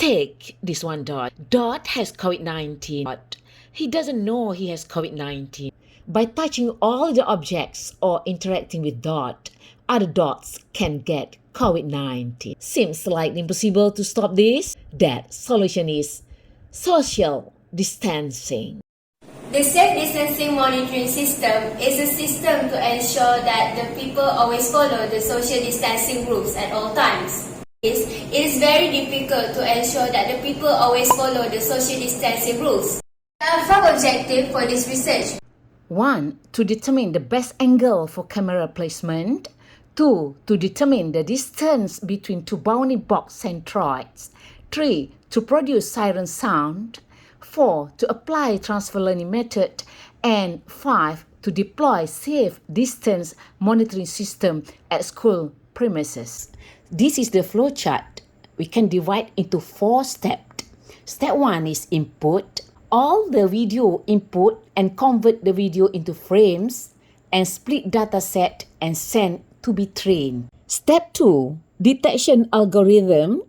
Take this one Dot. Dot has COVID-19. But he doesn't know he has COVID-19. By touching all the objects or interacting with Dot, other dots can get COVID-19. Seems like impossible to stop this. That solution is social distancing. The safe distancing monitoring system is a system to ensure that the people always follow the social distancing rules at all times. It is very difficult to ensure that the people always follow the social distancing rules. There are 5 objectives for this research. 1. To determine the best angle for camera placement. 2. To determine the distance between 2 bounding box centroids. 3. To produce siren sound. 4. To apply transfer learning method. And 5. To deploy safe distance monitoring system at school premises. This is the flowchart. We can divide into 4 steps. Step 1 is input. All the video input and convert the video into frames and split dataset and send to be trained. Step 2, detection algorithm.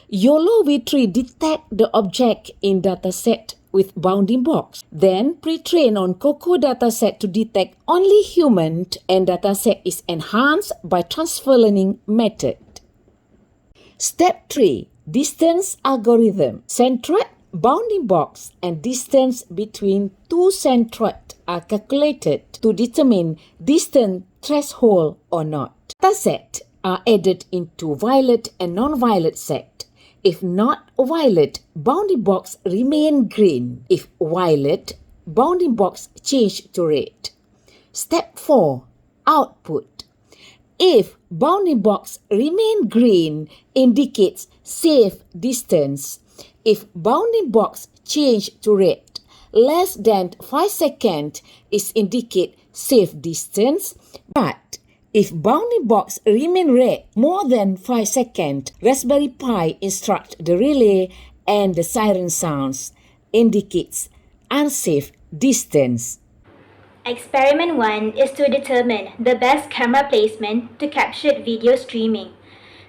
YOLO V3 detect the object in dataset with bounding box. Then pre-train on COCO dataset to detect only human and dataset is enhanced by transfer learning method. Step 3, distance algorithm. Centroid, bounding box and distance between 2 centroids are calculated to determine distance threshold or not. Dataset are added into violet and non-violet set. If not violet, bounding box remain green. If violet, bounding box change to red. Step 4, output. If bounding box remain green, indicates safe distance. If bounding box change to red, less than 5 seconds is indicate safe distance. But if bounding box remain red more than 5 seconds, Raspberry Pi instruct the relay and the siren sounds indicates unsafe distance. Experiment 1 is to determine the best camera placement to capture video streaming.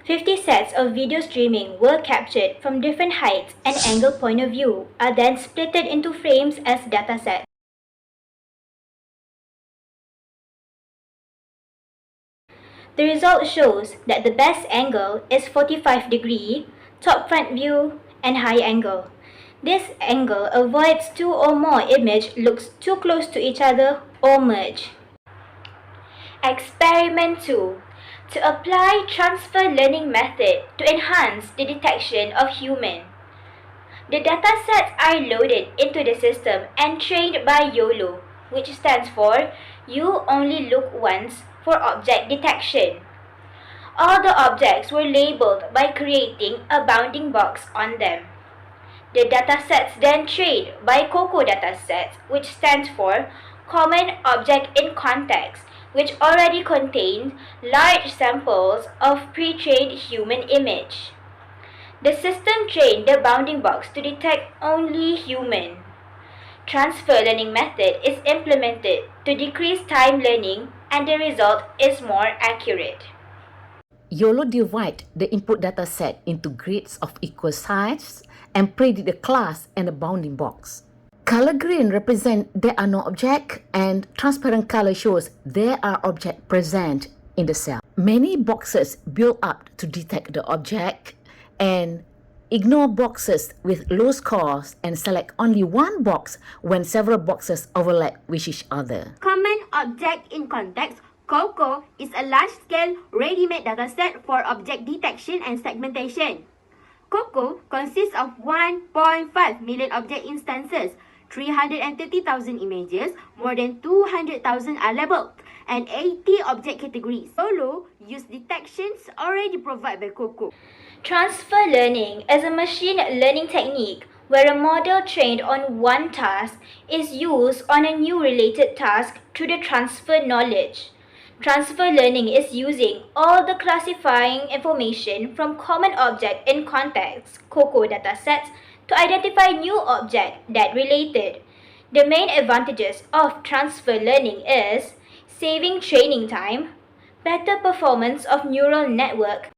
50 sets of video streaming were captured from different heights and angle point of view are then splitted into frames as datasets. The result shows that the best angle is 45 degree, top front view, and high angle. This angle avoids 2 or more images looks too close to each other or merge. Experiment 2. To apply transfer learning method to enhance the detection of human. The datasets are loaded into the system and trained by YOLO, which stands for You Only Look Once for object detection. All the objects were labeled by creating a bounding box on them. The datasets then trained by COCO datasets, which stands for Common Object in Context, which already contained large samples of pre-trained human image. The system trained the bounding box to detect only human. Transfer learning method is implemented to decrease time learning and the result is more accurate. YOLO divide the input dataset into grids of equal size and predict the class and the bounding box. Color green represent there are no object and transparent color shows there are objects present in the cell. Many boxes build up to detect the object and ignore boxes with low scores and select only one box when several boxes overlap with each other. Common Object in Context COCO is a large-scale, ready-made dataset for object detection and segmentation. COCO consists of 1.5 million object instances, 330,000 images, more than 200,000 are labeled, and 80 object categories. YOLO use detections already provided by COCO. Transfer learning is a machine learning technique where a model trained on one task is used on a new related task through the transfer knowledge. Transfer learning is using all the classifying information from Common Object in Context (COCO) datasets to identify new objects that related. The main advantages of transfer learning is saving training time, better performance of neural network,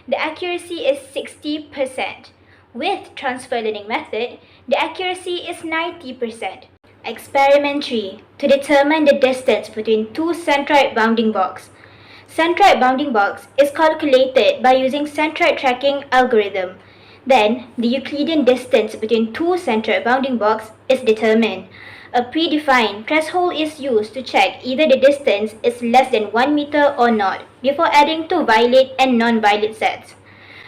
The accuracy is 60%. With transfer learning method, the accuracy is 90%. Experiment 3. To determine the distance between two centroid bounding box. Centroid bounding box is calculated by using centroid tracking algorithm. Then, the Euclidean distance between two centroid bounding box is determined. A predefined threshold is used to check either the distance is less than 1 meter or not before adding to violet and non-violet sets.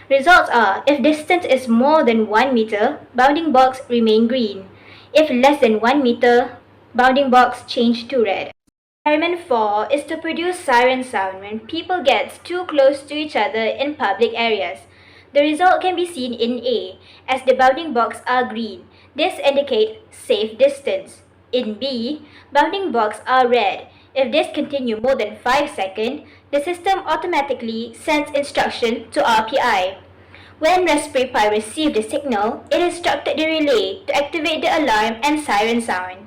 Results are, if distance is more than 1 meter, bounding box remain green. If less than 1 meter, bounding box change to red. Experiment 4 is to produce siren sound when people get too close to each other in public areas. The result can be seen in A, as the bounding box are green. This indicates safe distance. In B, bounding box are red. If this continue more than 5 seconds, the system automatically sends instruction to RPI. When Raspberry Pi receives the signal, it instructed the relay to activate the alarm and siren sound.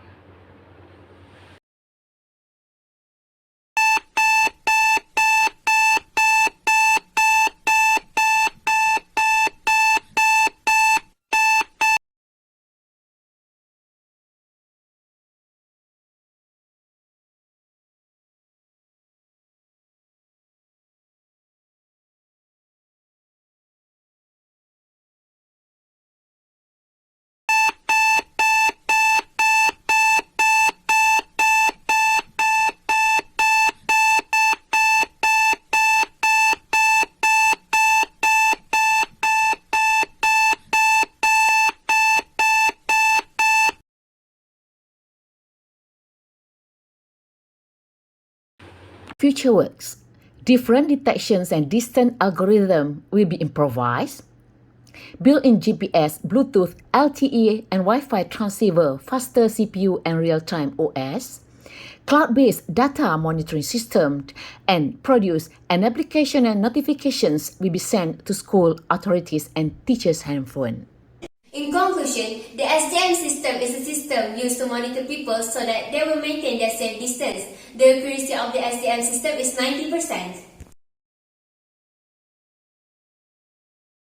Future works. Different detections and distance algorithm will be improvised. Built-in GPS, Bluetooth, LTE, and Wi-Fi transceiver, faster CPU and real-time OS. Cloud-based data monitoring system and produce an application and notifications will be sent to school authorities and teachers' handphone. In conclusion, the SDM system is a system used to monitor people so that they will maintain their safe distance. The accuracy of the SDM system is 90%.